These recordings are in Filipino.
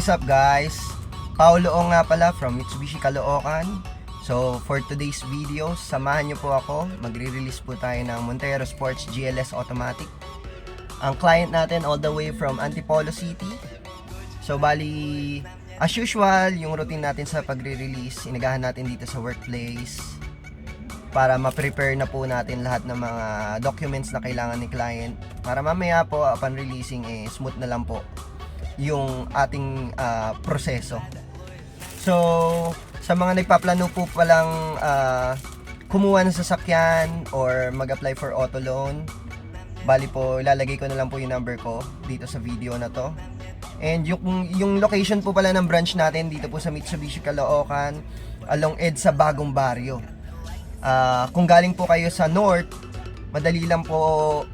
is up guys? Paolo Ong nga pala from Mitsubishi Caloocan. So for today's video, samahan nyo po ako. Magre-release po tayo ng Montero Sports GLS Automatic. Ang client natin all the way from Antipolo City. So bali, as usual, yung routine natin sa pagre-release, inagahan natin dito sa workplace para ma-prepare na po natin lahat ng mga documents na kailangan ni client para mamaya po upon releasing smooth na lang po yung ating proseso. So sa mga nagpaplano po palang kumuha ng sasakyan or mag-apply for auto loan, bali po ilalagay ko na lang po yung number ko dito sa video na to. And yung location po pala ng branch natin dito po sa Mitsubishi Caloocan along EDSA Bagong Barrio. Kung galing po kayo sa north, madali lang po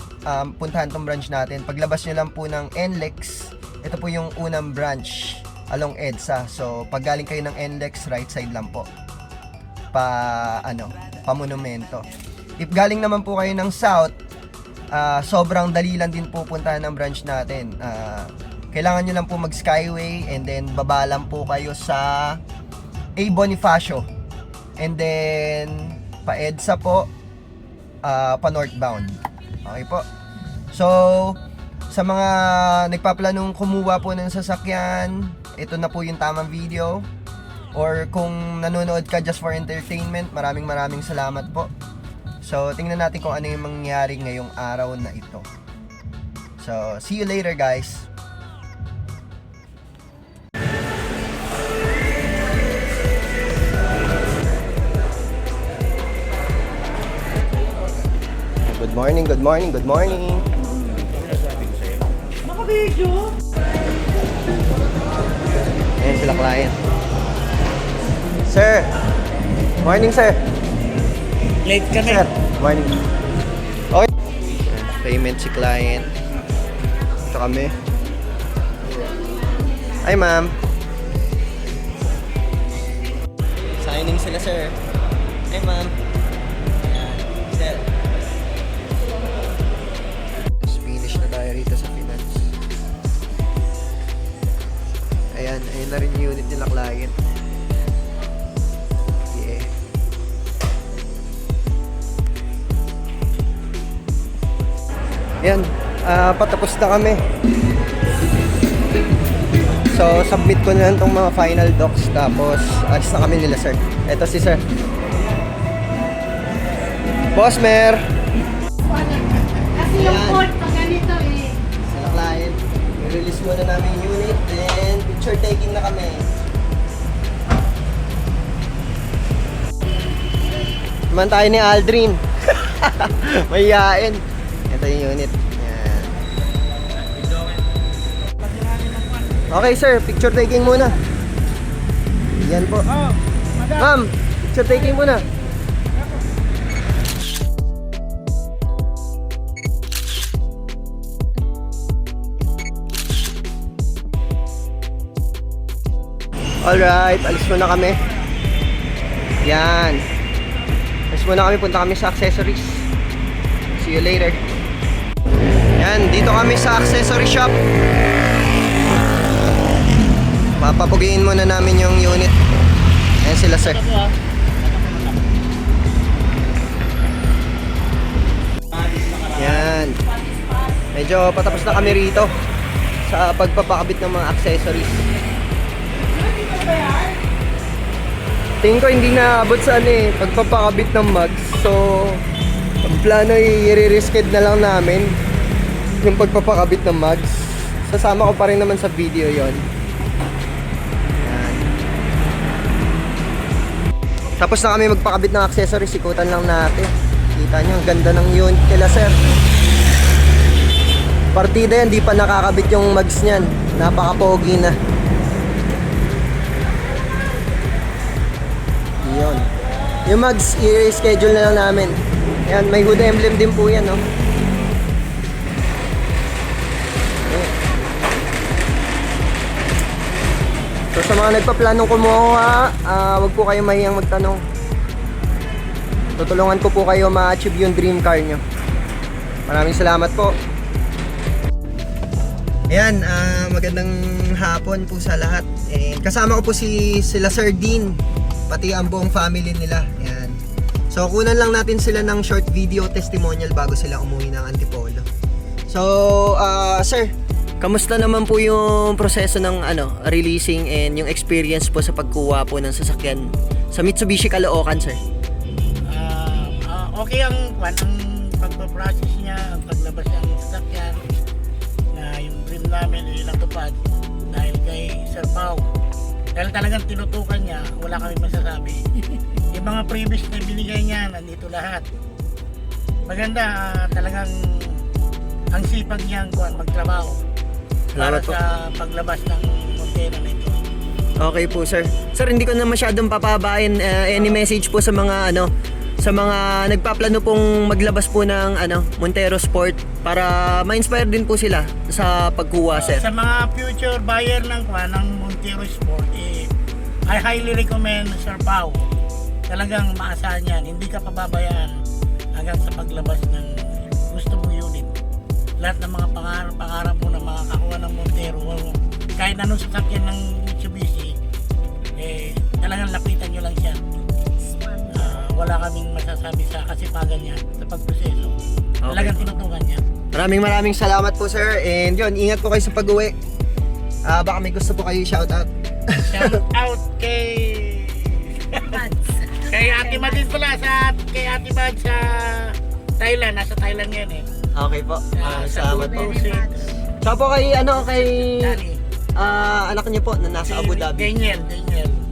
puntahan tong branch natin. Paglabas nyo lang po ng NLEX, ito po yung unang branch along EDSA. So pag galing kayo ng NLEX, right side lang po pa monumento. If galing naman po kayo ng south, sobrang dali lang din po puntahan ng branch natin. Kailangan nyo lang po mag skyway and then baba lang po kayo sa A. Bonifacio and then pa EDSA po, pa northbound. Okay po. So sa mga nagpaplanong kumuha po ng sasakyan, ito na po yung tamang video. Or kung nanonood ka just for entertainment, maraming salamat po. So tingnan natin kung ano yung mangyayari ngayong araw na ito. So see you later guys. Good morning, good morning, good morning. Naka-video? Ayan sila client. Sir! Morning, sir! Late kami. Sir, morning. Okay. Payment si client. Ito kami. Hi, ma'am. Signing sila, sir. Hi, ma'am. Sir. Finish na tayo rito sa finance. Ayan na rin yung unit nila client. Yeah. Ayan, patapos na kami. So, submit ko na lang itong mga final docs. Tapos, alis na kami nila, sir. Eto si sir. Boss, Mer! Kasi yung port pag ganito Sila client. I-release muna namin yung unit. Then, picture taking na kami. Naman tayo ni Aldrin. Mahihain. Ito yung unit. Ayan. Okay sir, picture taking muna. Yan po. Ma'am, picture taking muna. Alright, alis muna kami. Yan. Alis muna kami, punta kami sa accessories. See you later. Yan, dito kami sa accessory shop. Papapugiin muna namin yung unit. Ayan sila sir. Yan. Medyo patapos na kami rito sa pagpapakabit ng mga accessories. Tingin ko hindi na abot sa pagpapakabit ng mags. So ang plano i-re-risked na lang namin yung pagpapakabit ng mags. Sasama ko pa rin naman sa video yon. Yan. Tapos na kami magpakabit ng accessories. Ikutan lang natin. Kita nyo, ang ganda ng unit nila sir. Partida yan, di pa nakakabit yung mags nyan. Napaka-pogi na. Yun. Yung mags, i-schedule na lang namin. Ayan, may hood emblem din po yan, no? So sa mga nagpaplanong kumuha, wag po kayo mahiyang magtanong. Tutulungan ko po kayo ma-achieve yung dream car nyo. Maraming salamat po. Ayan, magandang hapon po sa lahat. And kasama ko po sila Sir Dean, pati ang buong family nila. Ayan. So kunan lang natin sila ng short video testimonial bago sila umuwi ng Antipolo. So, sir, kamusta naman po yung proseso ng releasing and yung experience po sa pagkuha po ng sasakyan sa Mitsubishi Caloocan, sir? Okay ang pagpaprocess niya, ang paglabas ng sasakyan na yung dream namin ay natupad dahil kay Sir Pao. Dahil talagang tinutukan niya, wala kami masasabi. Yung mga previous na binigay niya, nandito lahat. Maganda, talagang ang sipag niyang magtrabaho para Salamat po. sa paglabas ng Montero na ito. Okay po, sir. Sir, hindi ko na masyadong papabain any message po sa mga sa mga nagpaplano pong maglabas po ng Montero Sport para ma-inspire din po sila sa pagkuha, sir. Sa mga future buyer ng Montero Sport, I highly recommend Sir Pao. Talagang maasahan yan, hindi ka pababayaan hanggang sa paglabas ng gusto mong unit. Lahat ng mga pangarap mo na makakakuha ng Montero, kahit anong sasakyan ng Mitsubishi, talagang lapitan nyo lang siya. Wala kaming masasabi sa kasipagan niya sa pagproseso. Talagang tinutukan niya. Maraming salamat po, sir. And yun, ingat po kayo sa pag-uwi. Baka may gusto po kayo i-shoutout. Shout out kay Ate Madin pala, kay Ate Mad sa Thailand. Nasa Thailand yan eh. Okay po. Salamat po. Sa So po kay Dani. anak niyo po na nasa Abu Dhabi. Daniel.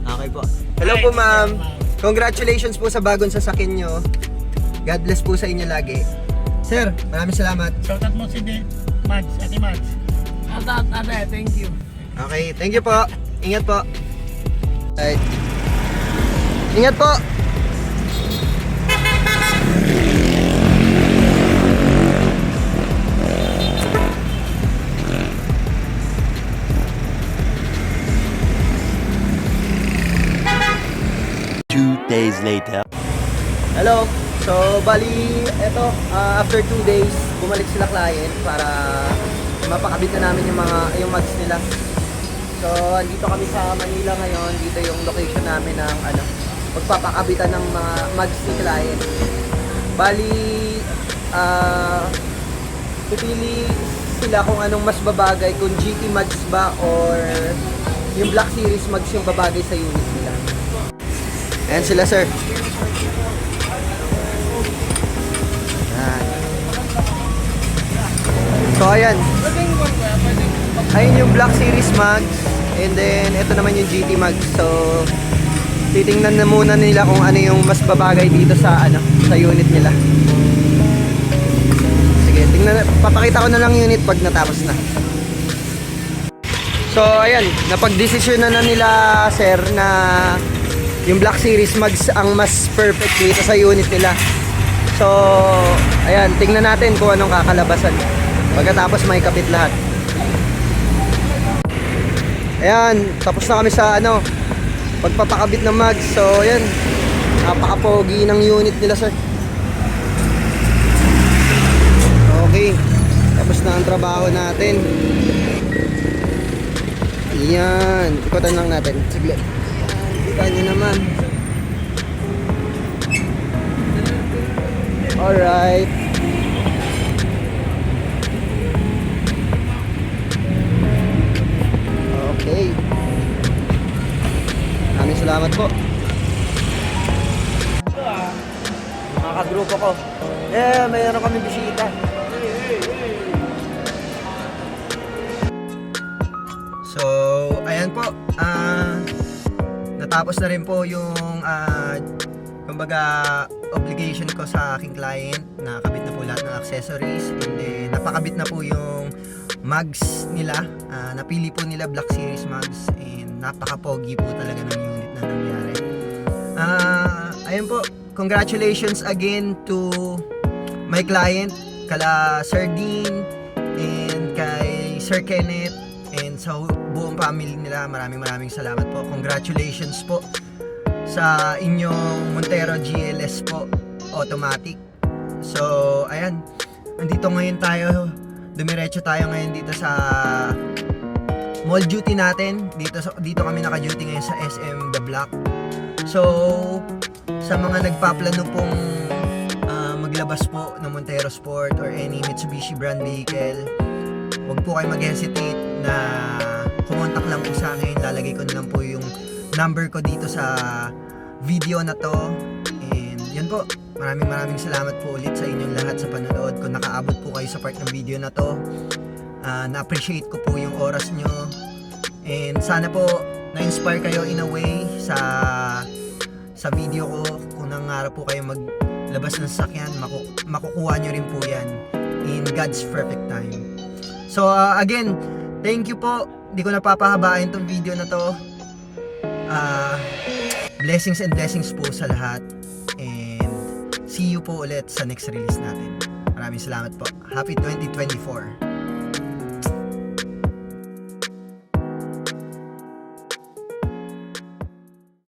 Okay po. Hello po, ma'am. Congratulations po sa bagong sasakyan nyo. God bless po sa inyo lagi. Sir, maraming salamat. Shout out mo si Mads, Ate Mads. Ate, thank you. Okay, thank you po. Ingat po. Right. Ingat po. Days later. Hello. So, bali, eto, after 2 days, bumalik sila client para mapakabit na namin yung mags nila. So, andito kami sa Manila ngayon. Dito yung location namin ng pagpapakabitan ng mga mags ni client. Bali, pipili sila kung anong mas babagay, kung GT mags ba or yung Black Series mags yung babagay sa unit nila. Ayan sila, sir. Ayan. So, ayan. Ayun yung Black Series mags. And then, ito naman yung GT mags. So, titingnan na muna nila kung ano yung mas babagay dito sa unit nila. Sige, papakita ko na lang unit pag natapos na. So, ayan. Napag-desisyon na nila, sir, na yung Black Series mags ang mas perfect dito sa unit nila. So, ayan, tingnan natin kung anong kakalabasan pagkatapos may kapit lahat. Ayan, tapos na kami sa pagpapakabit ng mags. So, ayan, napaka-pogi ng unit nila, sir. Okay, tapos na ang trabaho natin. Ayan, ikutan lang natin. Sige. Kita nyo naman. Alright. Okay. Maraming salamat po. Mga kagrupo ko. Mayroon kami bisita. So, ayan po. Natapos na rin po yung kumbaga obligation ko sa aking client. Nakakabit na po lahat ng accessories and then napakabit na po yung mags nila. Napili po nila Black Series mags and napaka-pogi po talaga ng unit na nangyari. Ayun po, congratulations again to my client, kala Sir Dean and kay Sir Kenneth and sa buong family nila. Maraming salamat po. Congratulations po sa inyong Montero GLS po automatic. So ayan, nandito ngayon tayo dumiretso tayo ngayon dito sa mall duty natin. Dito kami naka-duty ngayon sa SM The Block. So, sa mga nagpaplano pong maglabas po ng Montero Sport or any Mitsubishi brand vehicle, huwag po kayo mag-hesitate na kumontak lang po sa akin. Lalagay ko na lang po yung number ko dito sa video na to. And yun po, maraming salamat po ulit sa inyong lahat sa panonood. Kung nakaabot po kayo sa part ng video na to, na-appreciate ko po yung oras nyo. And sana po na-inspire kayo in a way sa video ko. Kung nangarap po kayo maglabas ng sasakyan, makukuha nyo rin po yan in God's perfect time. So again, thank you po. Hindi ko napapahabain tong video na to. Blessings and blessings po sa lahat. And see you po ulit sa next release natin. Maraming salamat po. Happy 2024.